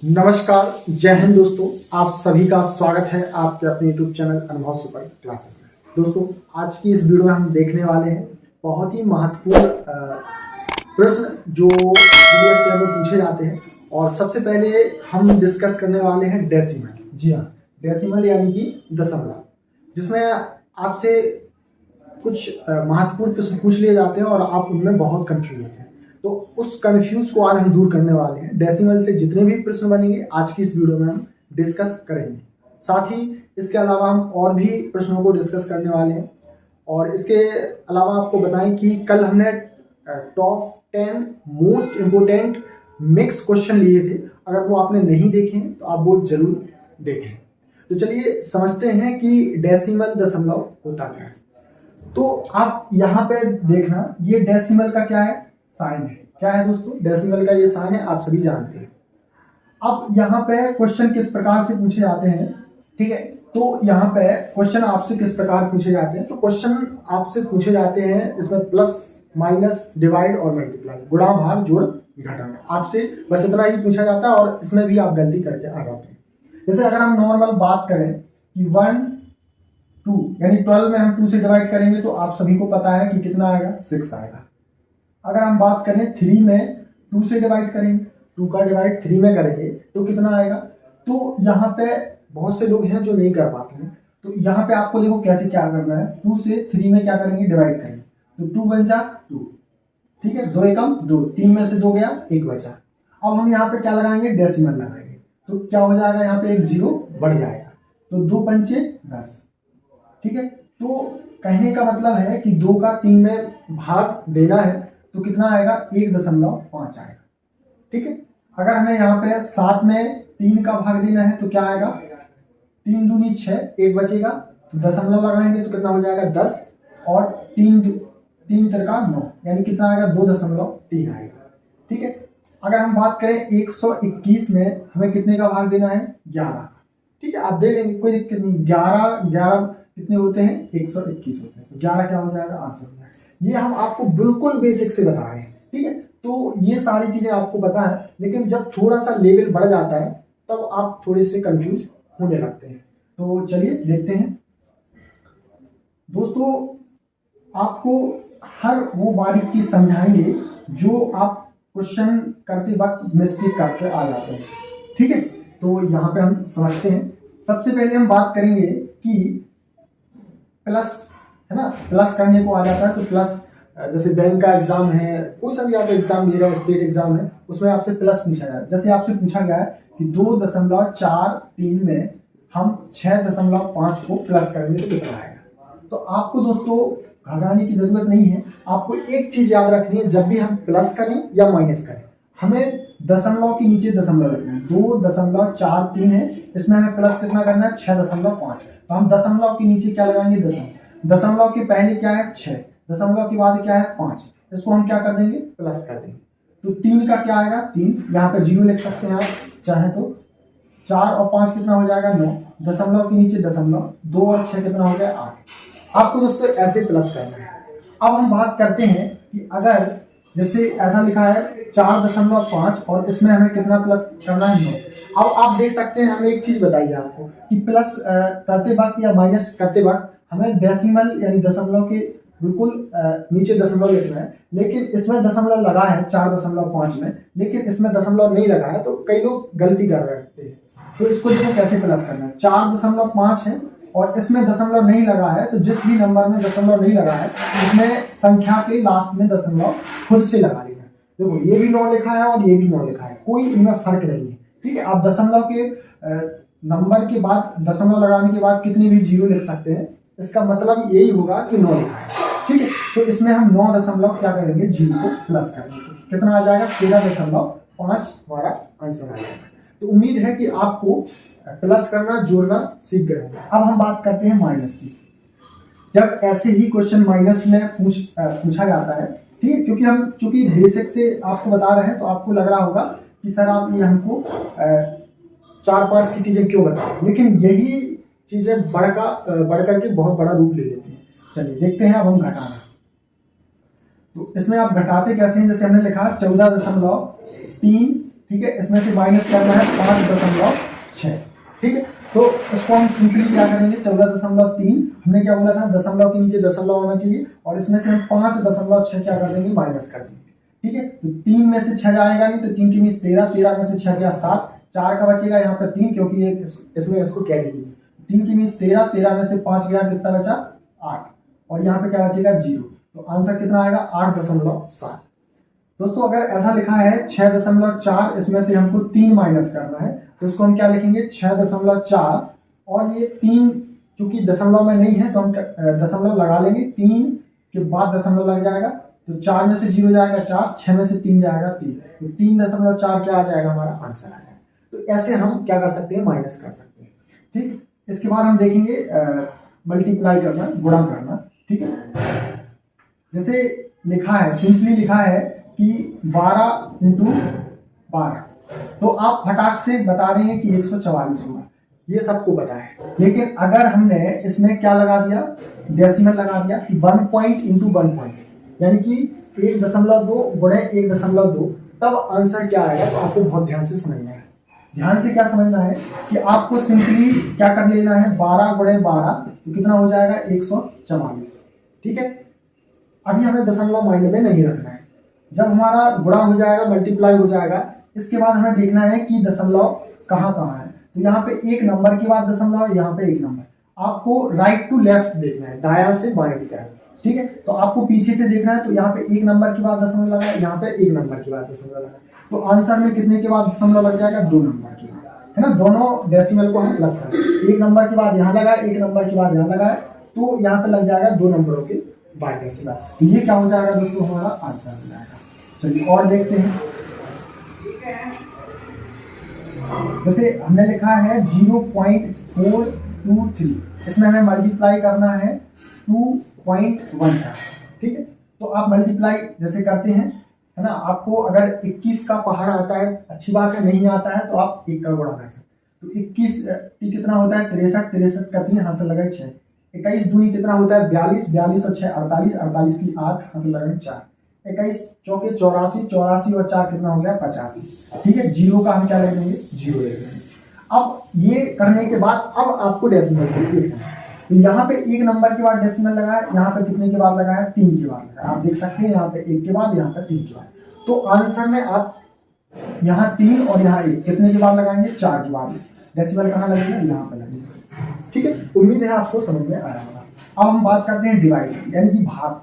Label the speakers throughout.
Speaker 1: नमस्कार, जय हिंद दोस्तों। आप सभी का स्वागत है आपके अपने YouTube चैनल अनुभव सुपर क्लासेस में। दोस्तों, आज की इस वीडियो में हम देखने वाले हैं बहुत ही महत्वपूर्ण प्रश्न जो प्रीवियस में पूछे जाते हैं। और सबसे पहले हम डिस्कस करने वाले हैं डेसिमल। जी हाँ, डेसिमल यानी कि दशमलव, जिसमें आपसे कुछ महत्वपूर्ण प्रश्न पूछ लिए जाते हैं और आप उनमें बहुत कंफ्यूज होते हैं। तो उस कंफ्यूज को आज हम दूर करने वाले हैं। डेसिमल से जितने भी प्रश्न बनेंगे आज की इस वीडियो में हम डिस्कस करेंगे। साथ ही इसके अलावा हम और भी प्रश्नों को डिस्कस करने वाले हैं। और इसके अलावा आपको बताएं कि कल हमने top 10 most important mix question लिए थे। अगर वो आपने नहीं देखे हैं तो आप वो जरूर देखें। तो चलिए समझते हैं कि डेसिमल दशमलव होता क्या है। तो आप यहाँ पे देखना, ये डेसिमल का क्या है, साइन है। क्या है दोस्तों, डेसिमल का ये साइन है, आप सभी जानते हैं। अब यहाँ पे क्वेश्चन किस प्रकार से पूछे जाते हैं, ठीक है। तो यहाँ पे क्वेश्चन आपसे किस प्रकार पूछे जाते हैं, तो क्वेश्चन आपसे पूछे जाते हैं इसमें प्लस माइनस डिवाइड और मल्टीप्लाई, गुणा भाग जोड़ घटाना, आपसे बस इतना ही पूछा जाता है। और इसमें भी आप गलती करके आ जाते हैं। जैसे अगर हम नॉर्मल बात करें कि 1 2 यानी 12 में हम 2 से डिवाइड करेंगे तो आप सभी को पता है कि कितना आएगा, 6 आएगा। अगर हम बात करें 3 में 2 से डिवाइड करेंगे, 2 का डिवाइड 3 में करेंगे तो कितना आएगा। तो यहाँ पे बहुत से लोग हैं जो नहीं कर पाते हैं। तो यहाँ पे आपको देखो कैसे क्या करना है, 2 से 3 में क्या करेंगे, डिवाइड करेंगे। तो 2 बन जा 2, ठीक है, 2 एकम 2, 3 में से 2 गया, 1 बचा। अब हम यहाँ पे क्या लगाएंगे, डेसिमल लगाएंगे। तो क्या हो जाएगा, यहाँ पे एक 0 बढ़ जाएगा। तो 2 पंचे 10, ठीक है। तो कहने का मतलब है कि 2 का 3 में भाग देना है तो कितना आएगा, 1.5 आएगा, ठीक है। अगर हमें यहाँ पे 7 में 3 का भाग देना है तो क्या आएगा, 3 दूनी 6, 1 बचेगा। तो दशमलव लगाएंगे तो कितना हो जाएगा, 10। और 3 तिरका 9, यानी कितना आएगा, 2.3 आएगा, ठीक है। अगर हम बात करें 121 में हमें कितने का भाग देना है, 11, ठीक है। आप दे लेंगे, कोई दिक्कत नहीं। 11 कितने होते हैं, 121 होते हैं। तो 11 क्या हो जाएगा, आंसर हो जाएगा। ये हम आपको बिल्कुल बेसिक से बता रहे हैं, ठीक है। तो ये सारी चीजें आपको पता है, लेकिन जब थोड़ा सा लेवल बढ़ जाता है तब आप थोड़े से कंफ्यूज होने लगते हैं। तो चलिए देखते हैं दोस्तों, आपको हर वो बारीक चीज समझाएंगे जो आप क्वेश्चन करते वक्त मिस्टेक करके आ जाते हैं, ठीक है। तो यहाँ पे हम समझते हैं। सबसे पहले हम बात करेंगे कि प्लस है ना, प्लस करने को आ जाता है। तो प्लस, जैसे बैंक का एग्जाम है, कोई सा भी आप एग्जाम दे रहे हैं, स्टेट एग्जाम है, उसमें आपसे प्लस पूछा जाए। जैसे आपसे पूछा गया है कि 2.43 में हम 6.5 को प्लस करेंगे तो कितना आएगा। तो आपको दोस्तों घबराने की जरूरत नहीं है। आपको एक चीज याद रखनी है, जब भी हम प्लस करें या माइनस करें, हमें दशमलव के नीचे दशमलव रखना है। 2.43 है, इसमें हमें प्लस कितना करना है, 6.5। तो हम दशमलव के नीचे क्या लगाएंगे, दशमलव के पहले क्या है, 6, दशमलव के बाद क्या है, 5। इसको हम क्या कर देंगे, प्लस कर देंगे। तो 3 का क्या आएगा, 3, यहाँ पे 0 लिख सकते हैं आप चाहे तो। 4 और 5 कितना हो जाएगा, 9, दशमलव के नीचे दशमलव, 2 और 6 कितना हो गया, 8। आपको दोस्तों ऐसे प्लस करना है। अब हम बात करते हैं कि अगर जैसे ऐसा लिखा है 4.5 और इसमें हमें कितना प्लस करना है, 9। अब आप देख सकते हैं, हमें एक चीज बताइए आपको कि प्लस करते वक्त या माइनस करते वक्त हमें डेसिमल यानी दशमलव के बिल्कुल नीचे दशमलव लिखना है। लेकिन इसमें दशमलव लगा है 4.5 में, लेकिन इसमें दशमलव नहीं लगा है। तो कई लोग गलती कर रहे हैं। तो इसको देखो कैसे प्लस करना है। 4.5 है और इसमें दशमलव नहीं लगा है, तो जिस भी नंबर में दशमलव नहीं लगा है उसमें संख्या के लास्ट में दशमलव खुद से लगा लेना। देखो ये भी 9 लिखा है और ये भी 9 लिखा है, कोई इनमें फर्क नहीं है, ठीक है। आप दशमलव के नंबर के बाद दशमलव लगाने के बाद कितनी भी 0 लिख सकते हैं, इसका मतलब यही होगा कि 9 लिखा है, ठीक है। तो इसमें हम 9 दशमलव क्या करेंगे, 0 को प्लस करेंगे। कितना आ जाएगा, 13.5 हमारा आंसर आ जाएगा। तो उम्मीद है कि आपको प्लस करना जोड़ना सीख गए होंगे। अब हम बात करते हैं माइनस की। जब ऐसे ही क्वेश्चन माइनस में पूछा जाता है, ठीक है, क्योंकि हम चूंकि बेसिक से आपको बता रहे हैं तो आपको लग रहा होगा कि सर आप ये हमको 4-5 की चीजें क्यों बता रहे हैं, लेकिन यही चीजें बढ़कर के बहुत बड़ा रूप ले लेती हैं। चलिए देखते हैं अब हम घटाना। तो इसमें आप घटाते कैसे हैं, जैसे हमने लिखा 14.3, ठीक है, इसमें से माइनस करना है 5.6। ठीक है, तो इसको हम सिंपली क्या करेंगे, 14.3, हमने क्या बोला था दशमलव के नीचे दशमलव होना चाहिए, और इसमें से हम 5.6 क्या कर देंगे, माइनस कर देंगे। ठीक है, तो 3 में से 6 जाएगा नहीं, तो 3 की मीन्स 13, 13 में से 6 गया 7, 4 का बचेगा यहाँ पे 3, क्योंकि ये इसमें इसको कैरी की 3 की मीन्स 13, 13 में से 5 गया, कितना बचा 8, और यहाँ पे क्या बचेगा 0। तो आंसर कितना आएगा 8.7। दोस्तों अगर ऐसा लिखा है 6.4, इसमें से हमको 3 माइनस करना है, तो इसको हम क्या लिखेंगे 6.4, और ये 3 चूंकि दशमलव में नहीं है तो हम दशमलव लगा लेंगे, 3 के बाद दशमलव लग जाएगा, तो 4 में से 0 जाएगा 4, 6 में से 3 जाएगा 3, तो 3.4 क्या आ जाएगा, हमारा आंसर आ जाएगा। तो ऐसे हम क्या कर सकते हैं, माइनस कर सकते हैं। ठीक, इसके बाद हम देखेंगे मल्टीप्लाई करना, गुणा करना। ठीक है, जैसे लिखा है, सिंपली लिखा है कि 12 × 12, तो आप फटाक से बता रहे हैं कि 144 होगा, ये सबको पता है। लेकिन अगर हमने इसमें क्या लगा दिया, डेसिमल लगा दिया कि 1 पॉइंट × 1 पॉइंट, यानी कि 1.2 गुणे 1.2, तब आंसर क्या आएगा, तो आपको बहुत ध्यान से समझना है। ध्यान से क्या समझना है कि आपको सिंपली क्या कर लेना है, 12 × 12, तो कितना हो जाएगा 144। ठीक है, अभी हमें दशमलव माइंड में नहीं रखना है। जब हमारा गुणा हो जाएगा, मल्टीप्लाई हो जाएगा, इसके बाद हमें देखना है कि दशमलव कहाँ कहाँ है। तो यहाँ पे एक नंबर के बाद दशमलव है, यहाँ पे एक नंबर, आपको राइट टू लेफ्ट देखना है, दायां से बाएं की तरफ। ठीक है, तो आपको पीछे से देखना है, तो यहाँ पे एक नंबर के बाद दशमलव लगा है, यहाँ पे एक नंबर के बाद दशमलव लगा है, तो आंसर में कितने के बाद दशमलव लग जाएगा, 2 नंबर के बाद, है ना। दोनों डेसिमल को हम प्लस करें, एक नंबर के बाद यहाँ लगा है, एक नंबर के बाद यहाँ लगा है, तो यहाँ पे लग जाएगा 2 नंबरों के बाद डेसिमल। तो ये क्या हो जाएगा दोस्तों, हमारा आंसर हो जाएगा। चलिए और देखते हैं, जैसे हमने लिखा है 0.423, इसमें हमें मल्टीप्लाई करना है 2.1 का। ठीक है, तो आप मल्टीप्लाई जैसे करते हैं, है ना, आपको अगर 21 का पहाड़ आता है, अच्छी बात है, नहीं आता है तो आप 1 का गुणा कर सकते। तो 21 कितना होता है 63, 63 का 3 हासिल लगाए 6, 21 दूनी कितना होता है 42, 42 और 6 48, 48 की 8 हासिल लगाए 4, 21 चौके 84, 84 और 4 कितना हो गया 85। ठीक है, 0 का हम क्या ले लेंगे, 0 ले लेंगे। अब ये करने के बाद अब आपको डेसिमल देखना है, तो यहाँ पे एक नंबर के बाद डेसिमल लगा है, यहाँ पे कितने के बाद लगा है, 3 के बाद लगा है। आप देख सकते हैं यहाँ पे 1 के बाद, यहाँ पे 3 के बाद, तो आंसर में आप यहाँ 3 और यहाँ 1 कितने के बाद लगाएंगे, 4 के बाद। डेसिमल कहाँ लगेगा, यहाँ पे लगेगा। ठीक है, उम्मीद है आपको समझ में आया होगा। अब हम बात करते हैं डिवाइड, यानी कि भाग।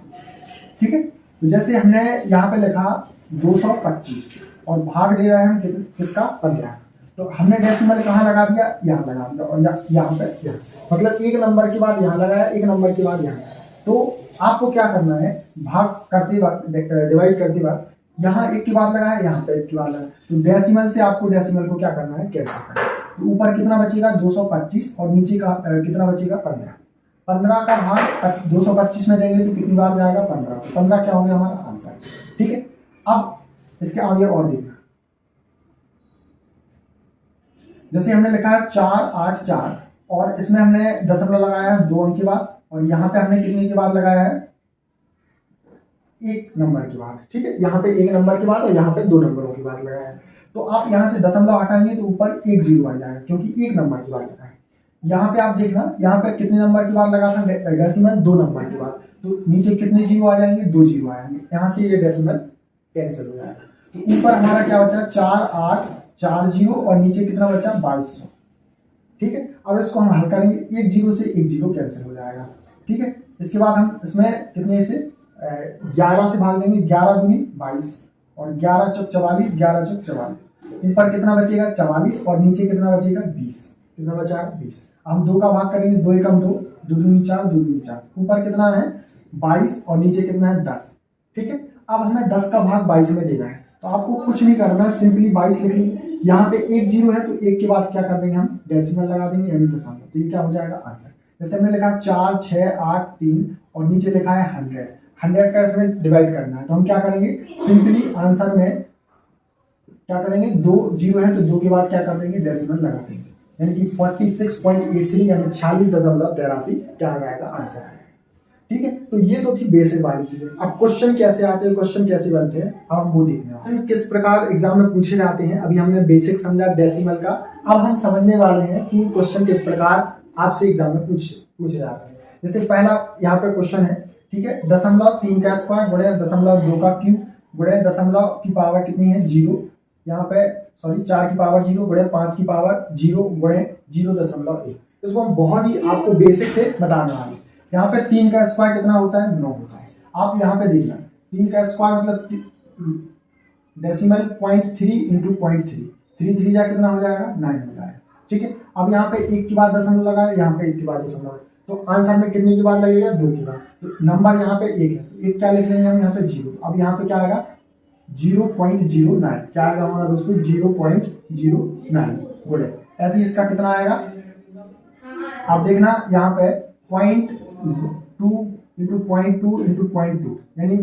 Speaker 1: ठीक है, तो जैसे हमने यहाँ पे लिखा 225 और भाग दे रहे हैं हम किसका, 15, तो हमने डेसिमल कहाँ लगा दिया, यहाँ लगा दिया, और यहाँ पे यहाँ, मतलब एक नंबर के बाद यहाँ लगाया, एक नंबर के बाद यहाँ। तो आपको क्या करना है, भाग करते वक्त, डिवाइड करते वक्त यहाँ 1 के बाद लगाया, यहाँ पे 1 के बाद लगाया, तो डेसिमल से आपको डेसिमल को क्या करना है, कैंसिल करना है। तो ऊपर कितना बचेगा 225 और नीचे का कितना बचेगा 15, 15 का भाग 225 में देंगे तो कितनी बार जाएगा, 15, 15 क्या हो गया हमारा आंसर। ठीक है, अब इसके आगे और देखना, जैसे हमने लिखा है 4 8 4, और इसमें हमने दशमलव लगाया है 2 अंक के बाद, और यहाँ पे हमने कितने के बाद लगाया है, 1 नंबर के बाद। ठीक है, यहाँ पे 1 नंबर के बाद और यहाँ पे 2 नंबरों के बाद लगाया है। तो आप यहाँ से दशमलव हटाएंगे तो ऊपर 1 0 आ जाएगा, क्योंकि 1 नंबर के बाद लगा है। यहाँ पे आप देखना, यहाँ पे कितने नंबर के बाद लगा था डेसिमल, 2 नंबर के बाद, तो नीचे कितने 0 आ जाएंगे, 2 0 आ जाएंगे, यहाँ से ये डेसिमल कैंसिल हो जाएगा। तो ऊपर हमारा क्या बचा, 4 8 4 0, और नीचे कितना बचा 2200। ठीक है, अब इसको हम हल करेंगे, 1 0 से 1 0 कैंसिल हो जाएगा। ठीक है, इसके बाद हम इसमें कितने से 11 से भाग देंगे, 11 दूनी 22, और 11 चौक 44, 11 चौक 44, ऊपर कितना बचेगा 44, और नीचे कितना बचेगा 20, कितना बचा 20। हम 2 का भाग करेंगे, 2 एकम 2, 2 दूनी 4, 2 दूनी 4, ऊपर कितना है 22 और नीचे कितना है 10। ठीक है, अब हमें 10 का भाग 22 में देना है, तो आपको कुछ नहीं करना है, सिंपली 22 लिख लेंगे। यहाँ पे 1 0 है तो 1 के बाद क्या कर देंगे, हम डेसिमल लगा देंगे, यानी दशमलव, तो ये क्या हो जाएगा आंसर। जैसे हमने लिखा 4 6 8 3 और नीचे लिखा है 100, 100 का इसमें डिवाइड करना है, तो हम क्या करेंगे, सिंपली आंसर में क्या करेंगे, 2 0 है तो 2 के बाद क्या कर देंगे, डेसिमल लगा देंगे, यानी कि 46.83 यानी 46.83 क्या आ जाएगा आंसर आएगा। ठीक है। तो ये तो थी बेसिक वाली चीजें। अब क्वेश्चन कैसे आते हैं, क्वेश्चन कैसे बनते हैं, हम वो देखने वाले हैं। किस प्रकार एग्जाम में पूछे जाते हैं, अभी हमने बेसिक समझा डेसिमल का। अब हम समझने वाले हैं कि क्वेश्चन किस प्रकार आपसे एग्जाम में पूछे जाते हैं। जैसे पहला यहाँ पे क्वेश्चन है, ठीक है, 0.3 का स्क्वायर गुणे 0.2 का क्यूब गुणे दशमलव की पावर कितनी है 0, यहाँ पे सॉरी 4 की पावर 0 गुणे 5 की पावर 0 गुणे 0.1। इसको हम बहुत ही आपको बेसिक से बताने वाले हैं। यहाँ पे 3 का स्क्वायर कितना होता है 9 होता है। आप यहाँ पे देखना 3 का स्क्वायर मतलब डेसिमल 0.3 इंटू 0.3, 3 जा कितना हो जाएगा 9 हो जाएगा। ठीक है। अब यहाँ पे 1 के बाद दशमलव लगा है, यहाँ पे 1 के बाद दशमलव, तो आंसर में कितने के बाद लगेगा 2 के बाद। तो नंबर यहाँ पे 1 है, तो 1 क्या लिख लेंगे हम यहाँ पे 0। अब यहाँ पे क्या आएगा 0.09, क्या आएगा हमारा दोस्तों 0.09 गुणे, ऐसे ही इसका कितना आएगा आप देखना यहाँ पे 0.2 इंटू 0.2 इंटू 0.2 यानी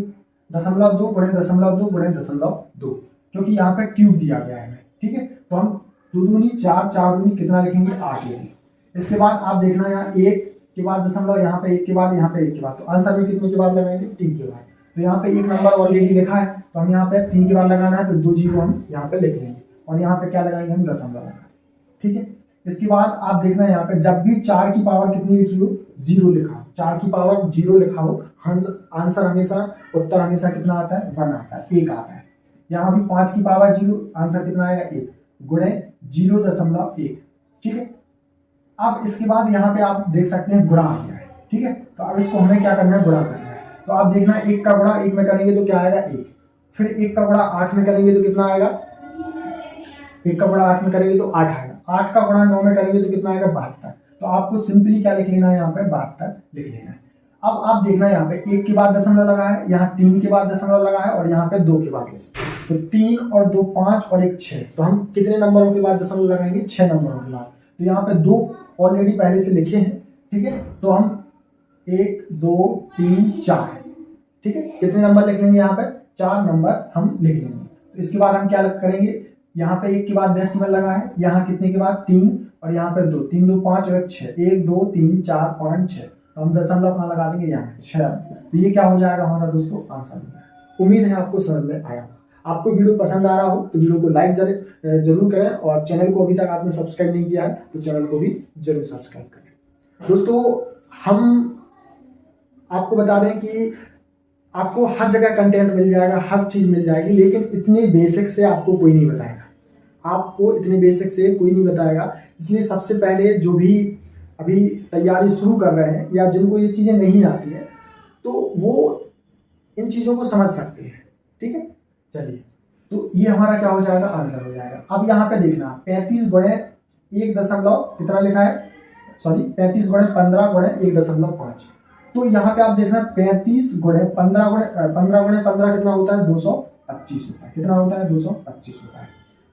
Speaker 1: 0.2 गुणे 0.2 गुणे 0.2, क्योंकि यहाँ पे क्यूब दिया गया है। ठीक है। तो हम 2 दूनी 4, 4 दूनी कितना लिखेंगे 8 लिखेंगे। इसके बाद आप देखना यहाँ 1 के बाद दशमलव, यहाँ पे 1 के बाद, यहाँ पे 1 के बाद, तो आंसर में कितने के बाद लगाएंगे 3 के बाद। तो यहाँ पे एक नंबर ऑलरेडी लिखा है, तो हम यहाँ पे 3 के बाद लगाना है, तो 2 जीरो हम यहाँ पे लिख लेंगे और यहाँ पे क्या लगाएंगे हम दशमलव लगाएंगे। ठीक है। इसके बाद आप देखना यहाँ पे जब भी 4 की पावर कितनी लिखी हो 0 लिखा हो, 4 की पावर 0 लिखा हो, आंसर हमेशा उत्तर हमेशा कितना आता है 1 आता है, 1 आता है। यहाँ भी 5 की पावर 0, आंसर कितना आएगा 1 गुणे 0.1। ठीक है। अब इसके बाद यहाँ पे आप देख सकते हैं गुणा आ गया है। ठीक है। तो अब इसको हमें क्या करना है गुणा करना है। तो आप देखना 1 का गुणा 1 में करेंगे तो क्या आएगा 1, फिर 1 का गुणा 8 में करेंगे तो कितना आएगा, 1 का गुणा 8 में करेंगे तो 8 आएगा, 8 का गुणा 9 में करेंगे तो कितना आएगा 72। तो आपको सिंपली क्या लिख लेना है यहाँ पे 72 लिख लेना है। अब आप देखना यहाँ पे 1 के बाद दशमलव लगा है, यहाँ 3 के बाद दशमलव लगा है और यहाँ पे 2 के बाद, तो 3 और 2 5 और 1 6, तो हम कितने नंबरों के बाद दशमलव लगाएंगे 6 नंबरों के बाद। तो यहाँ पे 2 ऑलरेडी पहले से लिखे हैं। ठीक है। तो हम 1 2 3 4, ठीक है, कितने नंबर लिख लेंगे यहाँ पे 4 नंबर हम लिख लेंगे। तो इसके बाद हम क्या करेंगे, यहाँ पे 1 के बाद डेसिमल लगा है, यहाँ कितने के बाद 3 और यहाँ पे 2, 3 2 5 और 1 6, 1 2 3 4 5 6, तो हम दशमलव कहाँ लगा देंगे यहाँ 6। तो ये क्या हो जाएगा हमारा दोस्तों आंसर। उम्मीद है आपको समझ में आया। आपको वीडियो पसंद आ रहा हो तो वीडियो को लाइक जरूर करें और चैनल को अभी तक आपने सब्सक्राइब नहीं किया है तो चैनल को भी जरूर सब्सक्राइब करें। दोस्तों हम आपको बता दें कि आपको हर जगह कंटेंट मिल जाएगा, हर चीज़ मिल जाएगी, लेकिन इतने बेसिक से आपको कोई नहीं बताएगा, आपको इतने बेसिक से कोई नहीं बताएगा। इसलिए सबसे पहले जो भी अभी तैयारी शुरू कर रहे हैं या जिनको ये चीज़ें नहीं आती है तो वो इन चीज़ों को समझ सकते हैं। ठीक है। चलिए, तो ये हमारा क्या हो जाएगा आंसर हो जाएगा। अब यहाँ पे देखना 35 गुणे 1 दशमलव कितना लिखा है, सॉरी 35 गुणे 15 गुणे 1.5, तो यहाँ पे आप देखना 35 गुणे 15 गुणे 15 कितना होता है 225 होता है, कितना होता है 225 होता है।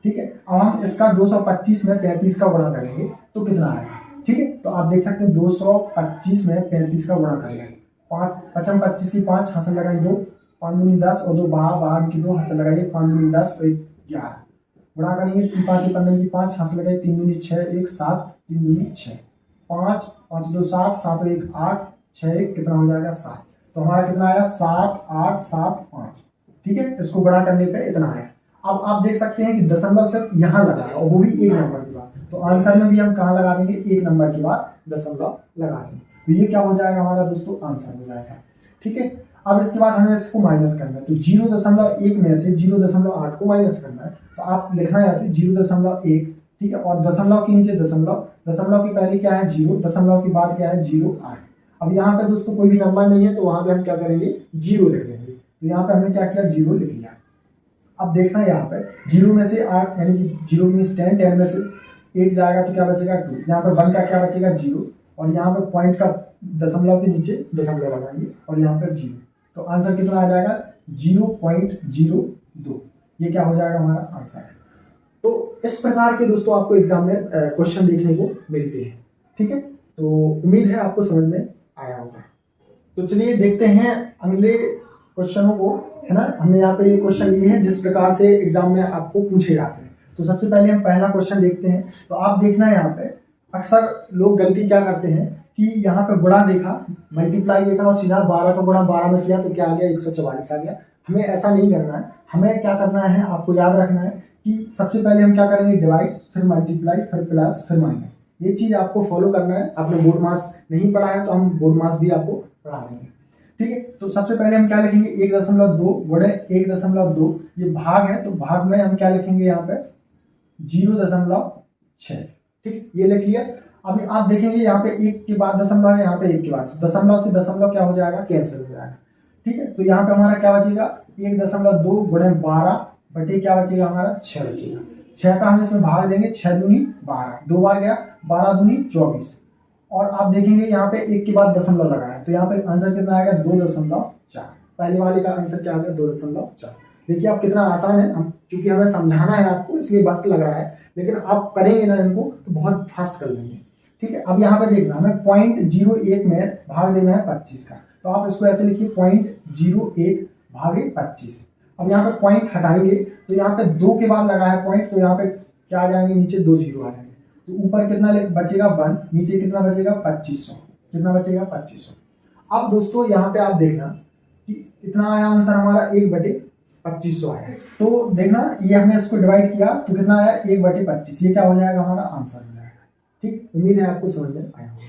Speaker 1: ठीक है। अब हम इसका 225 में 35 का गुणा करेंगे तो कितना आएगा। ठीक है। तो आप देख सकते हैं 225 में 35 का गुणा करेंगे, 5 5 25 की 5 हासिल लगाई 2, 5 दूनी 10 और 2 12 की 2 हासिल लगाइए, 5 दूनी 10 और 1 11 गुणा करेंगे, 3 5 15 की 5 हासिल लगाइए, 3 दूनी 6 1 7, 3 दूनी 6, 5 5 2 7, 7 और 1 8, 6 1 कितना हो जाएगा 7। तो हमारा कितना आया 7 8 7 5। ठीक है। इसको गुणा करने पे इतना आया। अब आप देख सकते हैं कि दशमलव सिर्फ यहाँ लगा है और वो भी 1 नंबर के बाद, तो आंसर में भी हम कहाँ लगा देंगे 1 नंबर के बाद दशमलव लगा देंगे। तो ये क्या हो जाएगा हमारा दोस्तों आंसर हो जाएगा। ठीक है। अब इसके बाद हमें इसको माइनस करना है, तो 0.1 में से 0.8 को माइनस करना है, तो आप लिखना है ऐसे 0.1। ठीक है। और दशमलव के नीचे दशमलव, दशमलव की पहले क्या है 0, दशमलव के बाद क्या है 0.8। अब यहाँ पे दोस्तों कोई भी नंबर नहीं है तो वहां पे हम क्या करेंगे 0 लिख लेंगे। तो यहाँ पे हमने क्या किया 0 लिख लिया। अब देखना यहाँ पे 0 में से 8 यानी कि 0 मीन्स 10, 10 में से 8 जाएगा तो क्या बचेगा 2, यहाँ पे 1 का क्या बचेगा 0 और यहाँ पे पॉइंट का दशमलव के नीचे दशमलव लगाएंगे और यहाँ पे 0, तो आंसर कितना आ जाएगा 0.02। ये क्या हो जाएगा हमारा आंसर। तो इस प्रकार के दोस्तों आपको एग्जाम में क्वेश्चन देखने को मिलते हैं। ठीक है। तो उम्मीद है आपको समझ में आया होगा। तो चलिए देखते हैं अगले क्वेश्चनों को, है ना। हमने यहाँ पे ये क्वेश्चन लिए हैं जिस प्रकार से एग्जाम में आपको पूछे जाते हैं। तो सबसे पहले हम पहला क्वेश्चन देखते हैं। तो आप देखना है यहाँ पे अक्सर लोग गलती क्या करते हैं कि यहाँ पे गुणा देखा, मल्टीप्लाई देखा और सीधा 12 का गुणा 12 में किया तो क्या आ गया, 144 आ गया। हमें ऐसा नहीं करना है, हमें क्या करना है, आपको याद रखना है कि सबसे पहले हम क्या करेंगे, डिवाइड, फिर मल्टीप्लाई, फिर प्लस, फिर माइनस। ये चीज आपको फॉलो करना है। आपने बोर्ड मास नहीं पढ़ा है तो हम बोर्ड मास भी आपको पढ़ा देंगे, ठीक है। तो सबसे पहले हम क्या लिखेंगे, 1.2 गुणे 1.2, ये भाग है तो भाग में हम क्या लिखेंगे यहाँ पे 0.6, ठीक, ये लिख लिया। अभी आप देखेंगे यहाँ पे एक के बाद दशमलव है, यहाँ पे एक के बाद, तो दशमलव से दशमलव क्या हो जाएगा, कैंसिल हो जाएगा, ठीक है। तो यहाँ पे हमारा क्या बचेगा, 1.2 गुणे 12 बटे क्या बचेगा हमारा 6 बचेगा। 6 का हम इसमें भाग देंगे, 6 दूनी 12, 2 बार गया, 12 दूनी 24, और आप देखेंगे यहाँ पे एक के बाद दशमलव लगाया तो यहाँ पे आंसर कितना आएगा, 2.4। पहले वाले का आंसर क्या आ गया, 2.4। देखिए आप कितना आसान है, हम चूंकि हमें समझाना है आपको इसलिए वक्त लग रहा है, लेकिन आप करेंगे ना इनको तो बहुत फास्ट कर लेंगे, ठीक है। अब यहाँ पे देखना, हमें 0.01 में भाग देना है 25 का, तो आप इसको ऐसे लिखिए 0.01 भागे 25। अब यहाँ पे पॉइंट हटाएंगे तो यहाँ पे 2 के बाद लगा है पॉइंट, तो यहाँ पे क्या आ जाएंगे, नीचे 2 जीरो आ जाएंगे, तो ऊपर कितना बचेगा 1, नीचे कितना बचेगा 2500, कितना बचेगा 2500। अब दोस्तों यहाँ पे आप देखना कि कितना आया आंसर हमारा, 1/2500 आया। तो देखना ये हमने इसको डिवाइड किया तो कितना आया, 1/25, ये क्या हो जाएगा हमारा आंसर हो जाएगा, ठीक। उम्मीद है आपको समझ में आया होगा।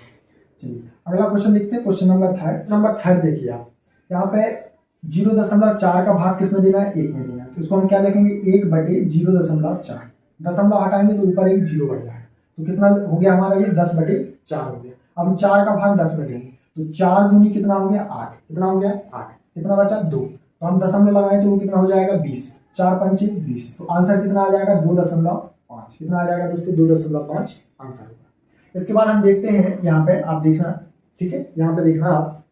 Speaker 1: चलिए अगला क्वेश्चन देखते हैं, क्वेश्चन नंबर थर्ड देखिए आप, यहाँ पे 0.4 का भाग किसमें देना है, 1 में देना है, तो इसको हम क्या लिखेंगे, 1/0.4, दशमलव हटाएंगे तो ऊपर एक जीरो बढ़ जाएगा, तो कितना हो गया हमारा, ये 10/4 हो गया। अब हम 4 का भाग 10 में देंगे तो 4 दूनी कितना हो गया 8, कितना हो गया 8, कितना बचा 2, तो हम दशमलव लगाएं तो वो कितना हो जाएगा 20, 4 पंचे 20, तो आंसर कितना आ जाएगा 2.5, कितना आ जाएगा दोस्तों 2.5 आंसर होगा। इसके बाद हम देखते हैं, यहाँ पे आप देखना, ठीक है, यहाँ पे देखना आप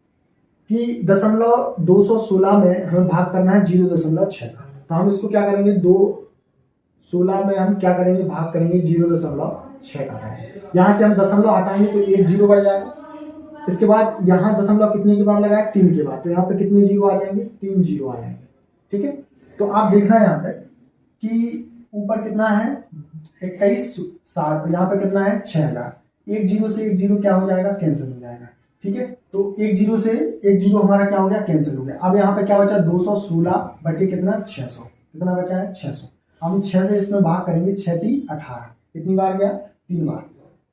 Speaker 1: कि 216 में हमें भाग करना है 0.6 का, तो हम इसको क्या करेंगे, 216 में हम क्या करेंगे, भाग करेंगे 0.6 का करेंगे। यहाँ से हम दशमलव हटाएंगे तो एक जीरो बढ़ जाएगा। इसके बाद यहाँ दशमलव कितने के बाद लगाए, 3 के बाद, तो यहाँ पे कितने जीरो आ जाएंगे, 3 जीरो आ जाएंगे, ठीक है। तो आप देखना यहाँ पे कि ऊपर कितना है 2160, यहाँ पे कितना है 6000, एक जीरो से एक जीरो क्या हो जाएगा, कैंसिल हो जाएगा, ठीक है। तो एक जीरो से एक जीरो हमारा क्या हो गया, कैंसिल हो गया। अब यहाँ पे क्या बचा, 216 बटे कितना 600, कितना बचा है 600। हम 6 से इसमें भाग करेंगे, 6 3 18, कितनी बार गया 3 बार,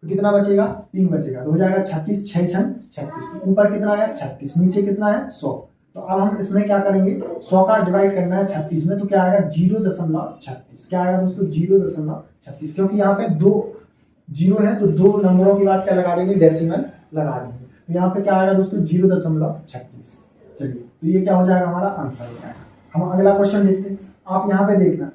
Speaker 1: तो कितना बचेगा 3 बचेगा, तो हो जाएगा 36, 6 6 36, ऊपर कितना आया 36, नीचे कितना है 100। तो अब हम इसमें क्या करेंगे, 100 का डिवाइड करना है 36 में, तो क्या आएगा 0.36, क्या आएगा दोस्तों 0.36, क्योंकि यहाँ पे 2 जीरो है तो 2 नंबरों के बाद क्या लगा देंगे, डेसिमल लगा देंगे, तो यहाँ पे क्या आएगा दोस्तों 0.36। चलिए तो ये क्या हो जाएगा, हमारा आंसर हो जाएगा। हम अगला क्वेश्चन देखते हैं। आप यहाँ पे देखना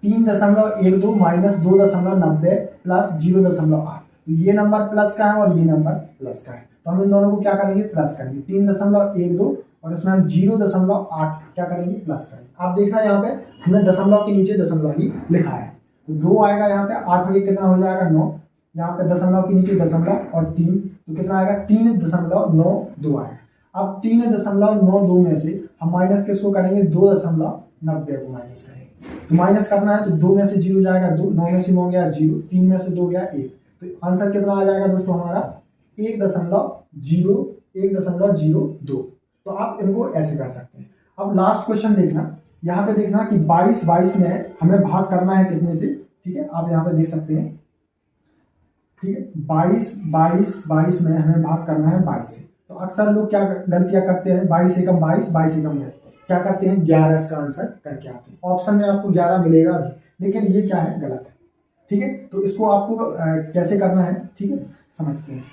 Speaker 1: 3.12 माइनस 2.90 प्लस 0.8, तो ये नंबर प्लस का है और ये नंबर प्लस का है, तो हम इन दोनों को क्या करेंगे, प्लस करेंगे। 3.12 और इसमें हम 0.8 क्या करेंगे, प्लस करेंगे। आप देखना यहाँ पे हमने दशमलव के नीचे दशमलव ही लिखा है, तो 2 आएगा यहाँ पे, 8 हो कितना हो जाएगा 9, यहाँ पे दशमलव के नीचे दशमलव और 3, तो कितना आएगा 3.92 आएगा। अब 3.92 में से हम माइनस किसको करेंगे, 2.90 को माइनस करेंगे, तो माइनस करना है तो 2 में से 0 जाएगा 2, 9 में से 9 गया 0, 3 में से 2 गया 1, तो आंसर कितना आ जाएगा दोस्तों हमारा 1.02। तो आप इनको ऐसे कर सकते हैं। अब लास्ट क्वेश्चन देखना, यहाँ पे देखना कि 22 में हमें भाग करना है कितने से, ठीक है, आप यहाँ पे देख सकते हैं, ठीक है, 22 में हमें भाग करना है 22 से। तो अक्सर लोग क्या गलतियां करते हैं, 22 एकम 22 एकम क्या करते हैं 11 इसका आंसर करके आते हैं। ऑप्शन में आपको 11 मिलेगा भी, लेकिन ये क्या है, गलत है, ठीक है। तो इसको आपको कैसे करना है, ठीक है, समझते हैं।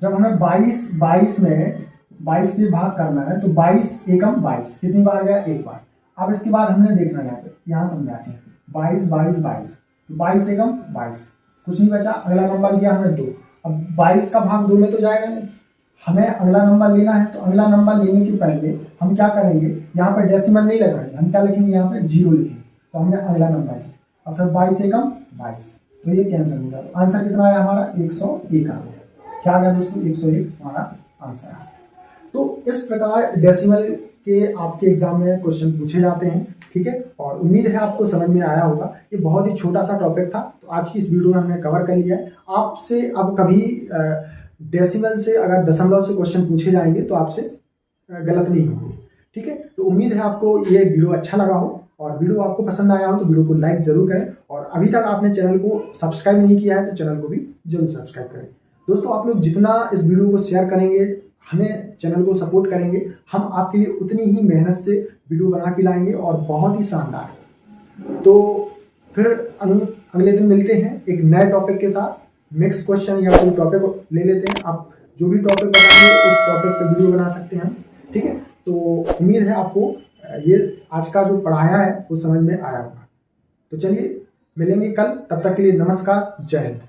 Speaker 1: जब हमें 22 में 22 से भाग करना है तो 22 एकम 22 कितनी बार गया, एक बार। अब इसके बाद हमने देखना है, यहाँ समझाते हैं, 22 तो 22 एकम 22, कुछ नहीं बचा, अगला नंबर लिया हमने 2। अब 22 का भाग 2 में तो जाएगा नहीं, हमें अगला नंबर लेना है, तो अगला नंबर लेने के पहले हम क्या करेंगे, यहाँ पर डेसिमल नहीं लगाएंगे, हम क्या लिखेंगे, यहाँ पे 0 लिखेंगे, तो हमने अगला नंबर लिया, और फिर 22 एकम 22, तो ये कैंसिल हो जाएगा। आंसर कितना आया हमारा 101 आ गया। क्या आ गया दोस्तों, 101 हमारा आंसर है। तो इस प्रकार डेसिमल के आपके एग्जाम में क्वेश्चन पूछे जाते हैं, ठीक है। और उम्मीद है आपको समझ में आया होगा। ये बहुत ही छोटा सा टॉपिक था, तो आज की इस वीडियो में हमने कवर कर लिया है। आपसे अब कभी डेसिमल से अगर दशमलव से क्वेश्चन पूछे जाएंगे तो आपसे गलत नहीं होंगे, ठीक है। तो उम्मीद है आपको ये वीडियो अच्छा लगा हो, और वीडियो आपको पसंद आया हो तो वीडियो को लाइक जरूर करें, और अभी तक आपने चैनल को सब्सक्राइब नहीं किया है तो चैनल को भी जरूर सब्सक्राइब करें। दोस्तों, आप लोग जितना इस वीडियो को शेयर करेंगे, हमें चैनल को सपोर्ट करेंगे, हम आपके लिए उतनी ही मेहनत से वीडियो बना के लाएंगे और बहुत ही शानदार। तो फिर अगले दिन मिलते हैं एक नए टॉपिक के साथ। नेक्स्ट क्वेश्चन या कोई टॉपिक ले लेते हैं, आप जो भी टॉपिक बताएंगे उस टॉपिक पर वीडियो बना सकते हैं, ठीक है। तो उम्मीद है आपको ये आज का जो पढ़ाया है वो समझ में आया होगा। तो चलिए मिलेंगे कल, तब तक के लिए नमस्कार, जय हिंद।